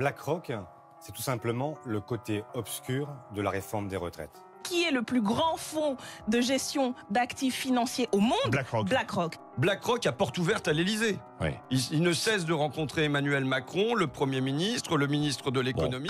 BlackRock, c'est tout simplement le côté obscur de la réforme des retraites. Qui est le plus grand fonds de gestion d'actifs financiers au monde? BlackRock. BlackRock a porte ouverte à l'Élysée. Oui. Il ne cesse de rencontrer Emmanuel Macron, le Premier ministre, le ministre de l'économie.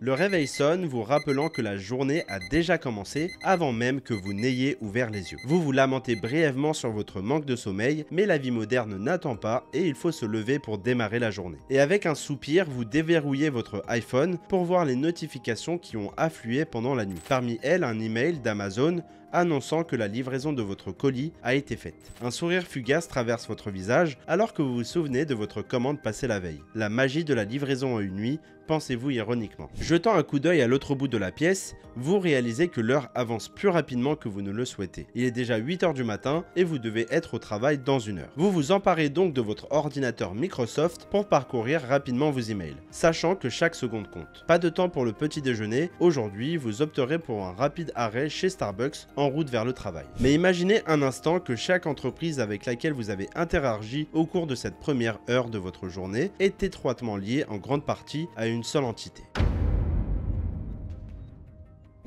Le réveil sonne, vous rappelant que la journée a déjà commencé avant même que vous n'ayez ouvert les yeux. Vous vous lamentez brièvement sur votre manque de sommeil, mais la vie moderne n'attend pas et il faut se lever pour démarrer la journée. Et avec un soupir, vous déverrouillez votre iPhone pour voir les notifications qui ont afflué pendant la nuit. Parmi elles, un email d'Amazon annonçant que la livraison de votre colis a été faite. Un sourire fugace traverse votre visage alors que vous vous souvenez de votre commande passée la veille. La magie de la livraison en une nuit, pensez-vous ironiquement. Jetant un coup d'œil à l'autre bout de la pièce, vous réalisez que l'heure avance plus rapidement que vous ne le souhaitez. Il est déjà 8 h du matin et vous devez être au travail dans 1 heure. Vous vous emparez donc de votre ordinateur Microsoft pour parcourir rapidement vos emails, sachant que chaque seconde compte. Pas de temps pour le petit déjeuner, aujourd'hui vous opterez pour un rapide arrêt chez Starbucks en route vers le travail. Mais imaginez un instant que chaque entreprise avec laquelle vous avez interagi au cours de cette première heure de votre journée est étroitement liée en grande partie à une seule entité.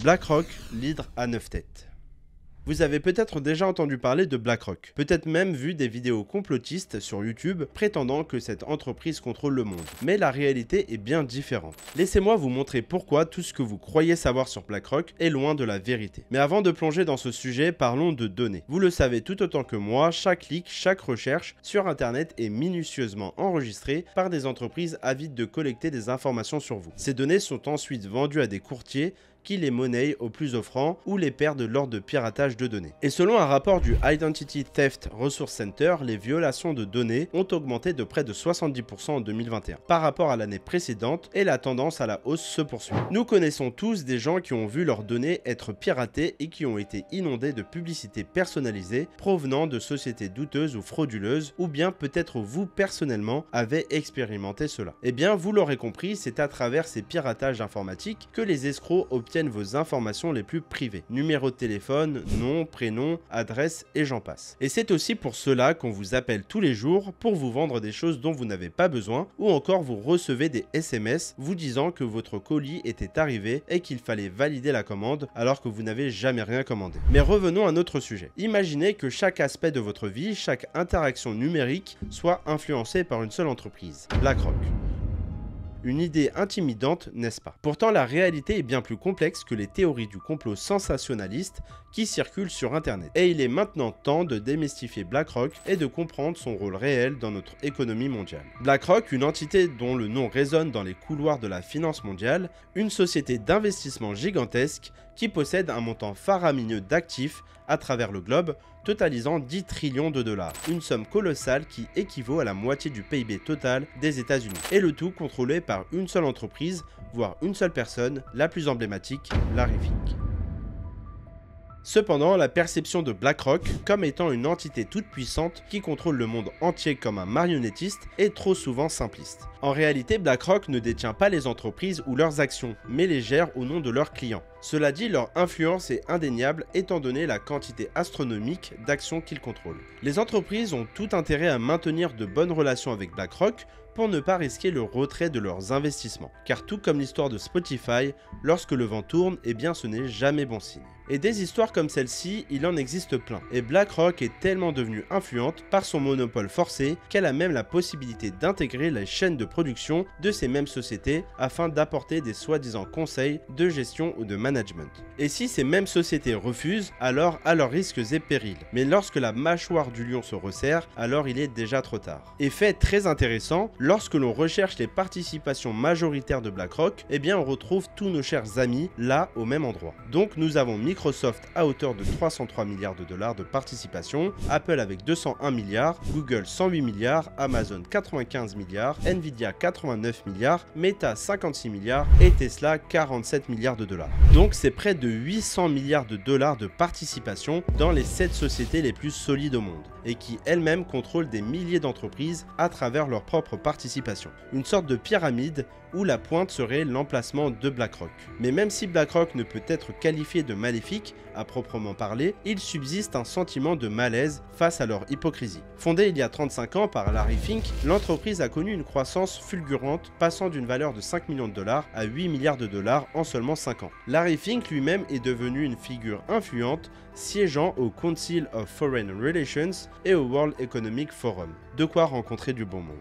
BlackRock, l'hydre à 9 têtes. Vous avez peut-être déjà entendu parler de BlackRock, peut-être même vu des vidéos complotistes sur YouTube prétendant que cette entreprise contrôle le monde. Mais la réalité est bien différente. Laissez-moi vous montrer pourquoi tout ce que vous croyez savoir sur BlackRock est loin de la vérité. Mais avant de plonger dans ce sujet, parlons de données. Vous le savez tout autant que moi, chaque clic, chaque recherche sur Internet est minutieusement enregistrée par des entreprises avides de collecter des informations sur vous. Ces données sont ensuite vendues à des courtiers qui les monnaient au plus offrant ou les perdent lors de piratage de données. Et selon un rapport du Identity Theft Resource Center, les violations de données ont augmenté de près de 70% en 2021 par rapport à l'année précédente et la tendance à la hausse se poursuit. Nous connaissons tous des gens qui ont vu leurs données être piratées et qui ont été inondés de publicités personnalisées provenant de sociétés douteuses ou frauduleuses, ou bien peut-être vous personnellement avez expérimenté cela. Eh bien vous l'aurez compris, c'est à travers ces piratages informatiques que les escrocs obtiennent vos informations les plus privées. Numéro de téléphone, nom, prénom, adresse et j'en passe. Et c'est aussi pour cela qu'on vous appelle tous les jours pour vous vendre des choses dont vous n'avez pas besoin, ou encore vous recevez des SMS vous disant que votre colis était arrivé et qu'il fallait valider la commande alors que vous n'avez jamais rien commandé. Mais revenons à notre sujet. Imaginez que chaque aspect de votre vie, chaque interaction numérique soit influencée par une seule entreprise, BlackRock. Une idée intimidante, n'est-ce pas? Pourtant, la réalité est bien plus complexe que les théories du complot sensationnaliste qui circulent sur Internet. Et il est maintenant temps de démystifier BlackRock et de comprendre son rôle réel dans notre économie mondiale. BlackRock, une entité dont le nom résonne dans les couloirs de la finance mondiale, une société d'investissement gigantesque qui possède un montant faramineux d'actifs à travers le globe, totalisant 10 trillions de dollars, une somme colossale qui équivaut à la moitié du PIB total des États-Unis, et le tout contrôlé par une seule entreprise, voire une seule personne, la plus emblématique, Larry Fink. Cependant, la perception de BlackRock comme étant une entité toute puissante qui contrôle le monde entier comme un marionnettiste est trop souvent simpliste. En réalité, BlackRock ne détient pas les entreprises ou leurs actions, mais les gère au nom de leurs clients. Cela dit, leur influence est indéniable étant donné la quantité astronomique d'actions qu'ils contrôlent. Les entreprises ont tout intérêt à maintenir de bonnes relations avec BlackRock pour ne pas risquer le retrait de leurs investissements. Car tout comme l'histoire de Spotify, lorsque le vent tourne, eh bien ce n'est jamais bon signe. Et des histoires comme celle-ci, il en existe plein. Et BlackRock est tellement devenue influente par son monopole forcé qu'elle a même la possibilité d'intégrer les chaînes de production de ces mêmes sociétés afin d'apporter des soi-disant conseils de gestion ou de management. Et si ces mêmes sociétés refusent, alors à leurs risques et périls. Mais lorsque la mâchoire du lion se resserre, alors il est déjà trop tard. Et fait très intéressant, lorsque l'on recherche les participations majoritaires de BlackRock, eh bien on retrouve tous nos chers amis là au même endroit. Donc nous avons Microsoft à hauteur de 303 milliards de dollars de participation, Apple avec 201 milliards, Google 108 milliards, Amazon 95 milliards, Nvidia 89 milliards, Meta 56 milliards et Tesla 47 milliards de dollars. Donc c'est près de 800 milliards de dollars de participation dans les 7 sociétés les plus solides au monde. et qui elles-mêmes contrôlent des milliers d'entreprises à travers leur propre participation. Une sorte de pyramide où la pointe serait l'emplacement de BlackRock. Mais même si BlackRock ne peut être qualifié de maléfique à proprement parler, il subsiste un sentiment de malaise face à leur hypocrisie. Fondée il y a 35 ans par Larry Fink, l'entreprise a connu une croissance fulgurante, passant d'une valeur de 5 millions de dollars à 8 milliards de dollars en seulement 5 ans. Larry Fink lui-même est devenu une figure influente, siégeant au Council of Foreign Relations et au World Economic Forum. De quoi rencontrer du bon monde.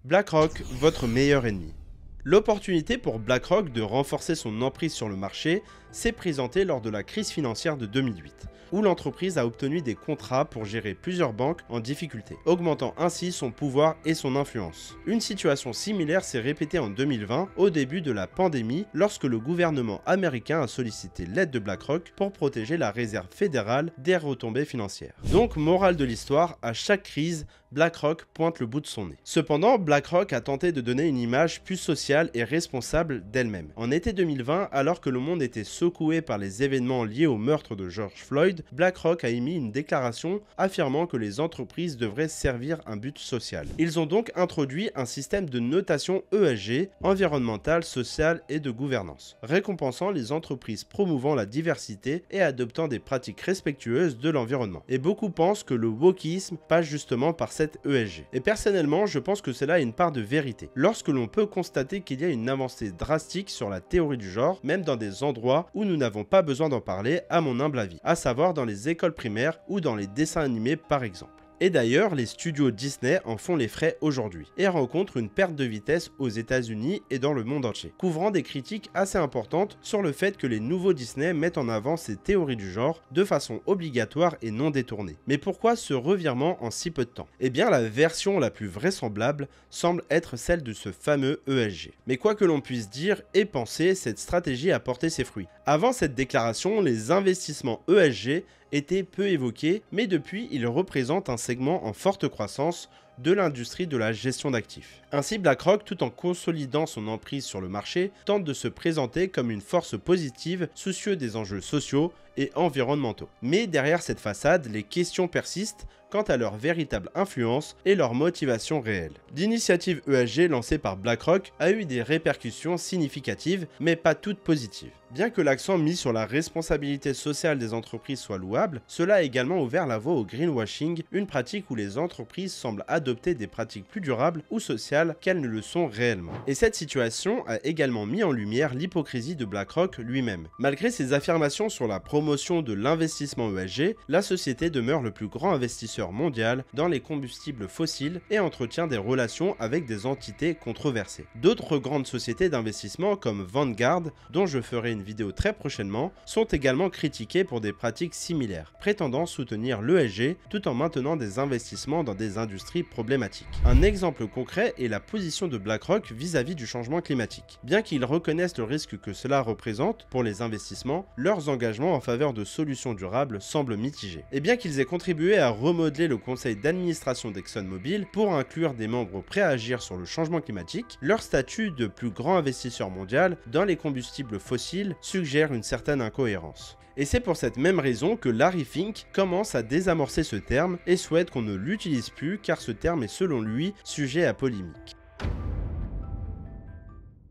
BlackRock, votre meilleur ennemi. L'opportunité pour BlackRock de renforcer son emprise sur le marché s'est présentée lors de la crise financière de 2008, où l'entreprise a obtenu des contrats pour gérer plusieurs banques en difficulté, augmentant ainsi son pouvoir et son influence. Une situation similaire s'est répétée en 2020, au début de la pandémie, lorsque le gouvernement américain a sollicité l'aide de BlackRock pour protéger la réserve fédérale des retombées financières. Donc, morale de l'histoire, à chaque crise, BlackRock pointe le bout de son nez. Cependant, BlackRock a tenté de donner une image plus sociale et responsable d'elle-même. En été 2020, alors que le monde était secoué par les événements liés au meurtre de George Floyd, BlackRock a émis une déclaration affirmant que les entreprises devraient servir un but social. Ils ont donc introduit un système de notation ESG, environnementale, sociale et de gouvernance, récompensant les entreprises promouvant la diversité et adoptant des pratiques respectueuses de l'environnement. Et beaucoup pensent que le wokisme passe justement par cette ESG. Et personnellement, je pense que cela a une part de vérité. Lorsque l'on peut constater qu'il y a une avancée drastique sur la théorie du genre, même dans des endroits où nous n'avons pas besoin d'en parler, à mon humble avis, à savoir dans les écoles primaires ou dans les dessins animés par exemple. Et d'ailleurs, les studios Disney en font les frais aujourd'hui et rencontrent une perte de vitesse aux États-Unis et dans le monde entier, couvrant des critiques assez importantes sur le fait que les nouveaux Disney mettent en avant ces théories du genre de façon obligatoire et non détournée. Mais pourquoi ce revirement en si peu de temps? Eh bien, la version la plus vraisemblable semble être celle de ce fameux ESG. Mais quoi que l'on puisse dire et penser, cette stratégie a porté ses fruits. Avant cette déclaration, les investissements ESG étaient peu évoqués, mais depuis, ils représentent un segment en forte croissance de l'industrie de la gestion d'actifs. Ainsi, BlackRock, tout en consolidant son emprise sur le marché, tente de se présenter comme une force positive, soucieux des enjeux sociaux et environnementaux. Mais derrière cette façade, les questions persistent quant à leur véritable influence et leur motivation réelle. L'initiative ESG lancée par BlackRock a eu des répercussions significatives, mais pas toutes positives. Bien que l'accent mis sur la responsabilité sociale des entreprises soit louable, cela a également ouvert la voie au greenwashing, une pratique où les entreprises semblent adopter des pratiques plus durables ou sociales qu'elles ne le sont réellement. Et cette situation a également mis en lumière l'hypocrisie de BlackRock lui-même. Malgré ses affirmations sur la promotion de l'investissement ESG, la société demeure le plus grand investisseur mondial dans les combustibles fossiles et entretient des relations avec des entités controversées. D'autres grandes sociétés d'investissement comme Vanguard, dont je ferai une vidéo très prochainement, sont également critiquées pour des pratiques similaires, prétendant soutenir l'ESG tout en maintenant des investissements dans des industries problématiques. Un exemple concret est la position de BlackRock vis-à-vis du changement climatique. Bien qu'ils reconnaissent le risque que cela représente pour les investissements, leurs engagements en faveur de solutions durables semblent mitigés. Et bien qu'ils aient contribué à remodeler le conseil d'administration d'ExxonMobil pour inclure des membres prêts à agir sur le changement climatique, leur statut de plus grand investisseur mondial dans les combustibles fossiles suggère une certaine incohérence. Et c'est pour cette même raison que Larry Fink commence à désamorcer ce terme et souhaite qu'on ne l'utilise plus car ce terme est selon lui sujet à polémique.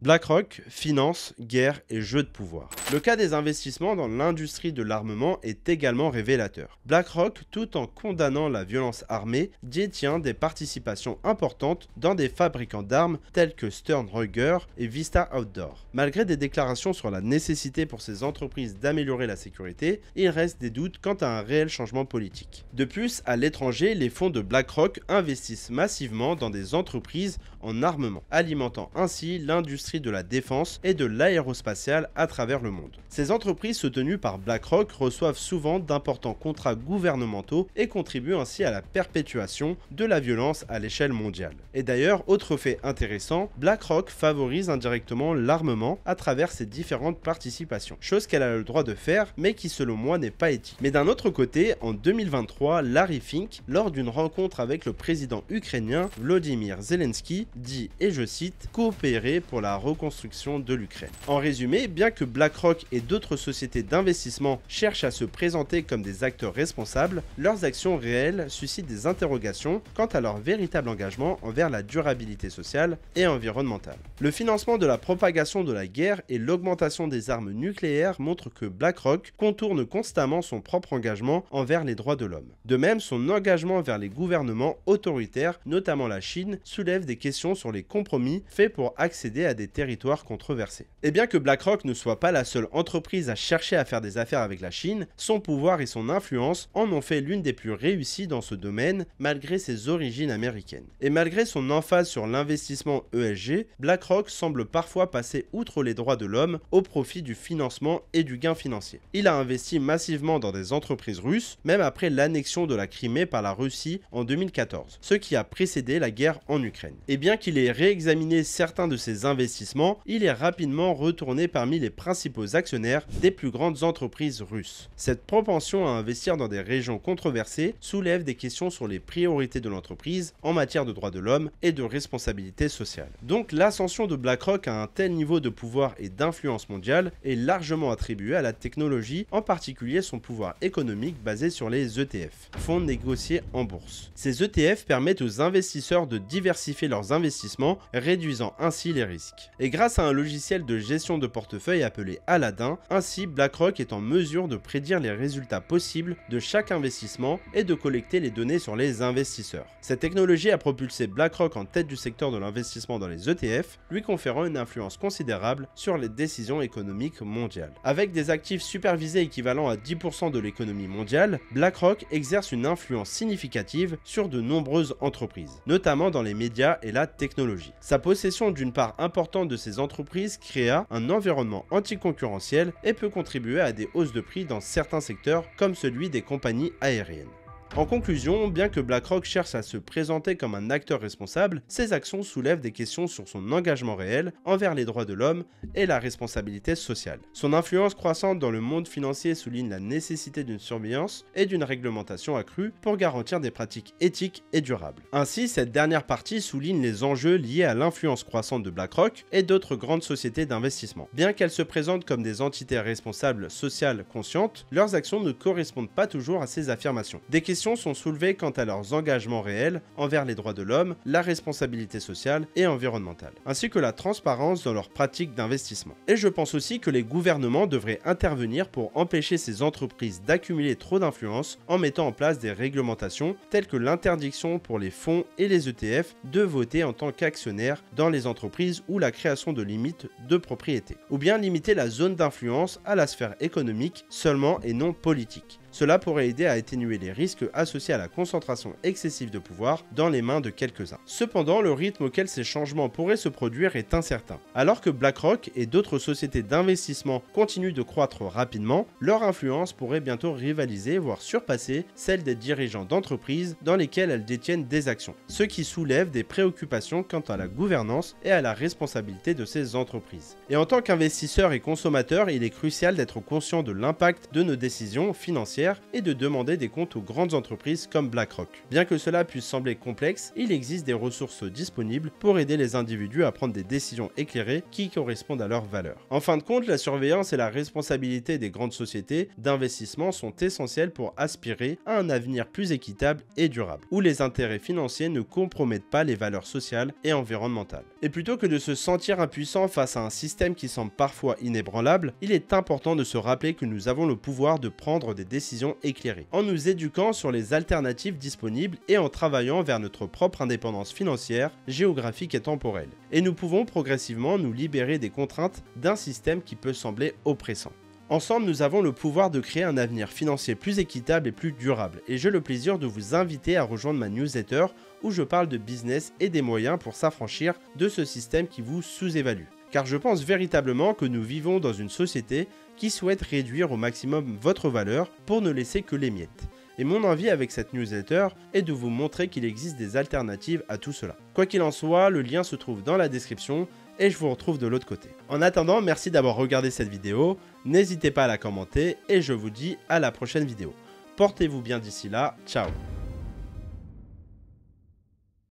BlackRock, finance, guerre et jeux de pouvoir. Le cas des investissements dans l'industrie de l'armement est également révélateur. BlackRock, tout en condamnant la violence armée, détient des participations importantes dans des fabricants d'armes tels que Stern Ruger et Vista Outdoor. Malgré des déclarations sur la nécessité pour ces entreprises d'améliorer la sécurité, il reste des doutes quant à un réel changement politique. De plus, à l'étranger, les fonds de BlackRock investissent massivement dans des entreprises en armement, alimentant ainsi l'industrie de la défense et de l'aérospatiale à travers le monde. Ces entreprises soutenues par BlackRock reçoivent souvent d'importants contrats gouvernementaux et contribuent ainsi à la perpétuation de la violence à l'échelle mondiale. Et d'ailleurs, autre fait intéressant, BlackRock favorise indirectement l'armement à travers ses différentes participations, chose qu'elle a le droit de faire mais qui selon moi n'est pas éthique. Mais d'un autre côté, en 2023, Larry Fink, lors d'une rencontre avec le président ukrainien Volodymyr Zelensky, dit, et je cite, « coopérer pour la reconstruction de l'Ukraine ». En résumé, bien que BlackRock et d'autres sociétés d'investissement cherchent à se présenter comme des acteurs responsables, leurs actions réelles suscitent des interrogations quant à leur véritable engagement envers la durabilité sociale et environnementale. Le financement de la propagation de la guerre et l'augmentation des armes nucléaires montrent que BlackRock contourne constamment son propre engagement envers les droits de l'homme. De même, son engagement vers les gouvernements autoritaires, notamment la Chine, soulève des questions sur les compromis faits pour accéder à des territoires controversés. Et bien que BlackRock ne soit pas la seule entreprise à chercher à faire des affaires avec la Chine, son pouvoir et son influence en ont fait l'une des plus réussies dans ce domaine, malgré ses origines américaines. Et malgré son emphase sur l'investissement ESG, BlackRock semble parfois passer outre les droits de l'homme au profit du financement et du gain financier. Il a investi massivement dans des entreprises russes, même après l'annexion de la Crimée par la Russie en 2014, ce qui a précédé la guerre en Ukraine. Et bien qu'il ait réexaminé certains de ses investissements, il est rapidement retourné parmi les principaux actionnaires des plus grandes entreprises russes. Cette propension à investir dans des régions controversées soulève des questions sur les priorités de l'entreprise en matière de droits de l'homme et de responsabilité sociale. Donc l'ascension de BlackRock à un tel niveau de pouvoir et d'influence mondiale est largement attribuée à la technologie, en particulier son pouvoir économique basé sur les ETF, fonds négociés en bourse. Ces ETF permettent aux investisseurs de diversifier leurs investissements, réduisant ainsi les risques. Et grâce à un logiciel de gestion de portefeuille appelé Aladdin, ainsi BlackRock est en mesure de prédire les résultats possibles de chaque investissement et de collecter les données sur les investisseurs. Cette technologie a propulsé BlackRock en tête du secteur de l'investissement dans les ETF, lui conférant une influence considérable sur les décisions économiques mondiales. Avec des actifs supervisés équivalents à 10% de l'économie mondiale, BlackRock exerce une influence significative sur de nombreuses entreprises, notamment dans les médias et la technologie. Sa possession d'une part importante de ces entreprises créa un environnement anticoncurrentiel et peut contribuer à des hausses de prix dans certains secteurs comme celui des compagnies aériennes. En conclusion, bien que BlackRock cherche à se présenter comme un acteur responsable, ses actions soulèvent des questions sur son engagement réel envers les droits de l'homme et la responsabilité sociale. Son influence croissante dans le monde financier souligne la nécessité d'une surveillance et d'une réglementation accrue pour garantir des pratiques éthiques et durables. Ainsi, cette dernière partie souligne les enjeux liés à l'influence croissante de BlackRock et d'autres grandes sociétés d'investissement. Bien qu'elles se présentent comme des entités responsables sociales conscientes, leurs actions ne correspondent pas toujours à ces affirmations. Des questions sont soulevées quant à leurs engagements réels envers les droits de l'homme, la responsabilité sociale et environnementale, ainsi que la transparence dans leurs pratiques d'investissement. Et je pense aussi que les gouvernements devraient intervenir pour empêcher ces entreprises d'accumuler trop d'influence en mettant en place des réglementations telles que l'interdiction pour les fonds et les ETF de voter en tant qu'actionnaires dans les entreprises ou la création de limites de propriété, ou bien limiter la zone d'influence à la sphère économique seulement et non politique. Cela pourrait aider à atténuer les risques associés à la concentration excessive de pouvoir dans les mains de quelques-uns. Cependant, le rythme auquel ces changements pourraient se produire est incertain. Alors que BlackRock et d'autres sociétés d'investissement continuent de croître rapidement, leur influence pourrait bientôt rivaliser, voire surpasser celle des dirigeants d'entreprises dans lesquelles elles détiennent des actions, ce qui soulève des préoccupations quant à la gouvernance et à la responsabilité de ces entreprises. Et en tant qu'investisseur et consommateur, il est crucial d'être conscient de l'impact de nos décisions financières et de demander des comptes aux grandes entreprises comme BlackRock. Bien que cela puisse sembler complexe, il existe des ressources disponibles pour aider les individus à prendre des décisions éclairées qui correspondent à leurs valeurs. En fin de compte, la surveillance et la responsabilité des grandes sociétés d'investissement sont essentielles pour aspirer à un avenir plus équitable et durable, où les intérêts financiers ne compromettent pas les valeurs sociales et environnementales. Et plutôt que de se sentir impuissant face à un système qui semble parfois inébranlable, il est important de se rappeler que nous avons le pouvoir de prendre des décisions éclairées, en nous éduquant sur les alternatives disponibles et en travaillant vers notre propre indépendance financière, géographique et temporelle. Et nous pouvons progressivement nous libérer des contraintes d'un système qui peut sembler oppressant. Ensemble, nous avons le pouvoir de créer un avenir financier plus équitable et plus durable, et j'ai le plaisir de vous inviter à rejoindre ma newsletter où je parle de business et des moyens pour s'affranchir de ce système qui vous sous-évalue. Car je pense véritablement que nous vivons dans une société qui souhaite réduire au maximum votre valeur pour ne laisser que les miettes. Et mon envie avec cette newsletter est de vous montrer qu'il existe des alternatives à tout cela. Quoi qu'il en soit, le lien se trouve dans la description et je vous retrouve de l'autre côté. En attendant, merci d'avoir regardé cette vidéo, n'hésitez pas à la commenter et je vous dis à la prochaine vidéo. Portez-vous bien d'ici là, ciao.